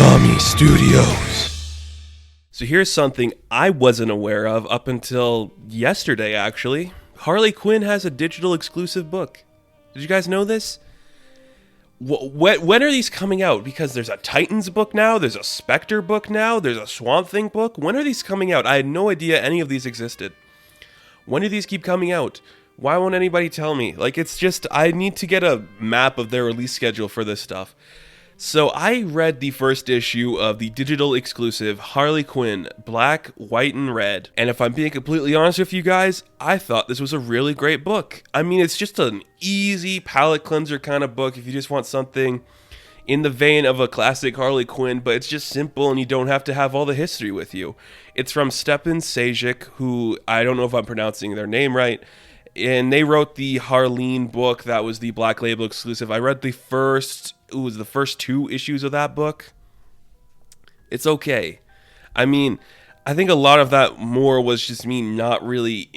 Konami Studios. So here's something I wasn't aware of up until yesterday, actually. Harley Quinn has a digital exclusive book. Did you guys know this? When are these coming out? Because there's a Titans book now, there's a Spectre book now, there's a Swamp Thing book. When are these coming out? I had no idea any of these existed. When do these keep coming out? Why won't anybody tell me? Like, it's just, I need to get a map of their release schedule for this stuff. So I read the first issue of the digital exclusive Harley Quinn, Black, White, and Red. And if I'm being completely honest with you guys, I thought this was a really great book. I mean, it's just an easy palate cleanser kind of book if you just want something in the vein of a classic Harley Quinn, but it's just simple and you don't have to have all the history with you. It's from Stepan Sajic, who, I don't know if I'm pronouncing their name right, and they wrote the Harleen book that was the Black Label exclusive. I read the first 2 issues of that book. It's okay. I mean, I think a lot of that more was just me not really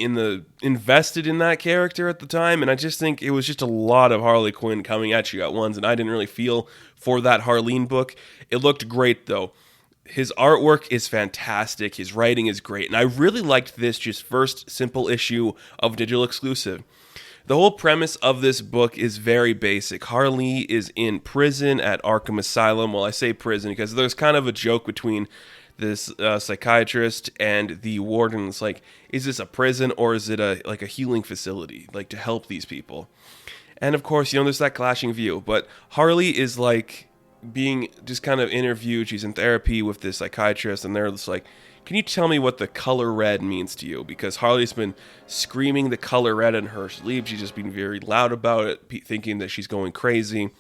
invested in that character at the time, and I just think it was just a lot of Harley Quinn coming at you at once, and I didn't really feel for that Harleen book. It looked great though. His artwork is fantastic, his writing is great, and I really liked this just first simple issue of digital exclusive. The whole premise of this book is very basic. Harley is in prison at Arkham Asylum. Well, I say prison because there's kind of a joke between this psychiatrist and the warden. It's like, is this a prison or is it a healing facility, like to help these people? And of course, there's that clashing view. But Harley is like being just kind of interviewed. She's in therapy with this psychiatrist, and they're just like, can you tell me what the color red means to you? Because Harley's been screaming the color red in her sleep. She's just been very loud about it, thinking that she's going crazy.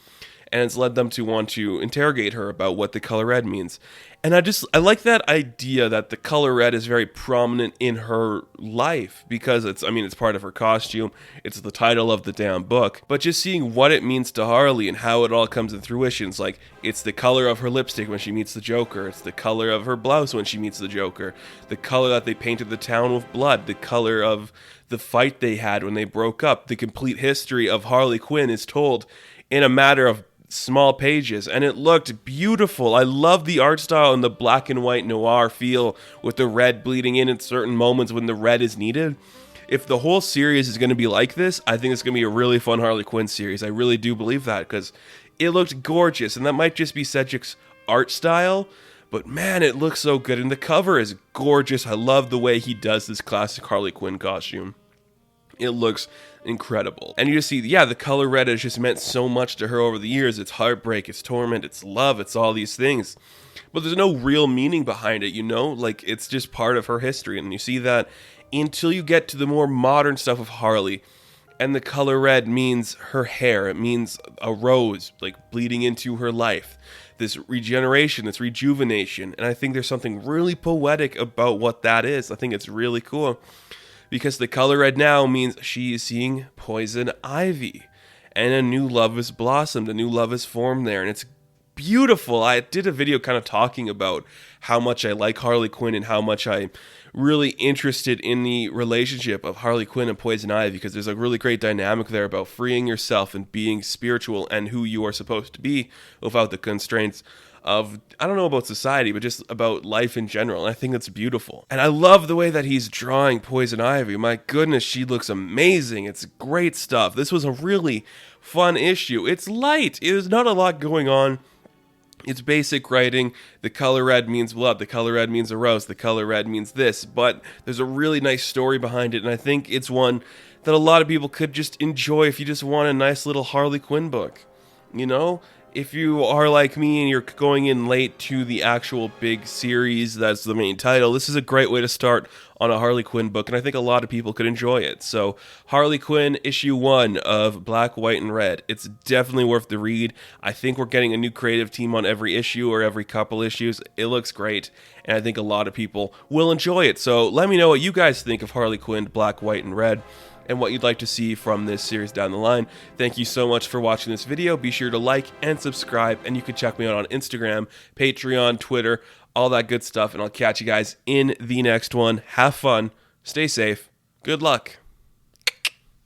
And it's led them to want to interrogate her about what the color red means. And I like that idea that the color red is very prominent in her life because it's part of her costume. It's the title of the damn book. But just seeing what it means to Harley and how it all comes in fruition. It's like, it's the color of her lipstick when she meets the Joker. It's the color of her blouse when she meets the Joker. The color that they painted the town with blood. The color of the fight they had when they broke up. The complete history of Harley Quinn is told in a matter of small pages, and it looked beautiful. I love the art style and the black and white noir feel with the red bleeding in at certain moments when the red is needed. If the whole series is going to be like this, I think it's going to be a really fun Harley Quinn series. I really do believe that because it looked gorgeous, and that might just be Sajic's art style, but man, it looks so good, and the cover is gorgeous. I love the way he does this classic Harley Quinn costume. It looks incredible. And you just see, the color red has just meant so much to her over the years. It's heartbreak, it's torment, it's love, it's all these things. But there's no real meaning behind it, Like, it's just part of her history. And you see that until you get to the more modern stuff of Harley. And the color red means her hair. It means a rose, like, bleeding into her life. This regeneration, this rejuvenation. And I think there's something really poetic about what that is. I think it's really cool. Because the color red now means she is seeing poison ivy. And a new love has blossomed, a new love has formed there. And it's beautiful. I did a video kind of talking about how much I like Harley Quinn and how much I'm really interested in the relationship of Harley Quinn and Poison Ivy. Because there's a really great dynamic there about freeing yourself and being spiritual and who you are supposed to be without the constraints of, I don't know about society, but just about life in general. And I think that's beautiful. And I love the way that he's drawing Poison Ivy. My goodness, she looks amazing. It's great stuff. This was a really fun issue. It's light. There's not a lot going on. It's basic writing. The color red means blood. The color red means a rose. The color red means this. But there's a really nice story behind it. And I think it's one that a lot of people could just enjoy if you just want a nice little Harley Quinn book. If you are like me and you're going in late to the actual big series that's the main title, this is a great way to start on a Harley Quinn book, and I think a lot of people could enjoy it. So, Harley Quinn, issue 1 of Black, White, and Red. It's definitely worth the read. I think we're getting a new creative team on every issue or every couple issues. It looks great, and I think a lot of people will enjoy it. So, let me know what you guys think of Harley Quinn, Black, White, and Red, and what you'd like to see from this series down the line. Thank you so much for watching this video. Be sure to like and subscribe, and you can check me out on Instagram, Patreon, Twitter, all that good stuff, and I'll catch you guys in the next one. Have fun, stay safe, good luck.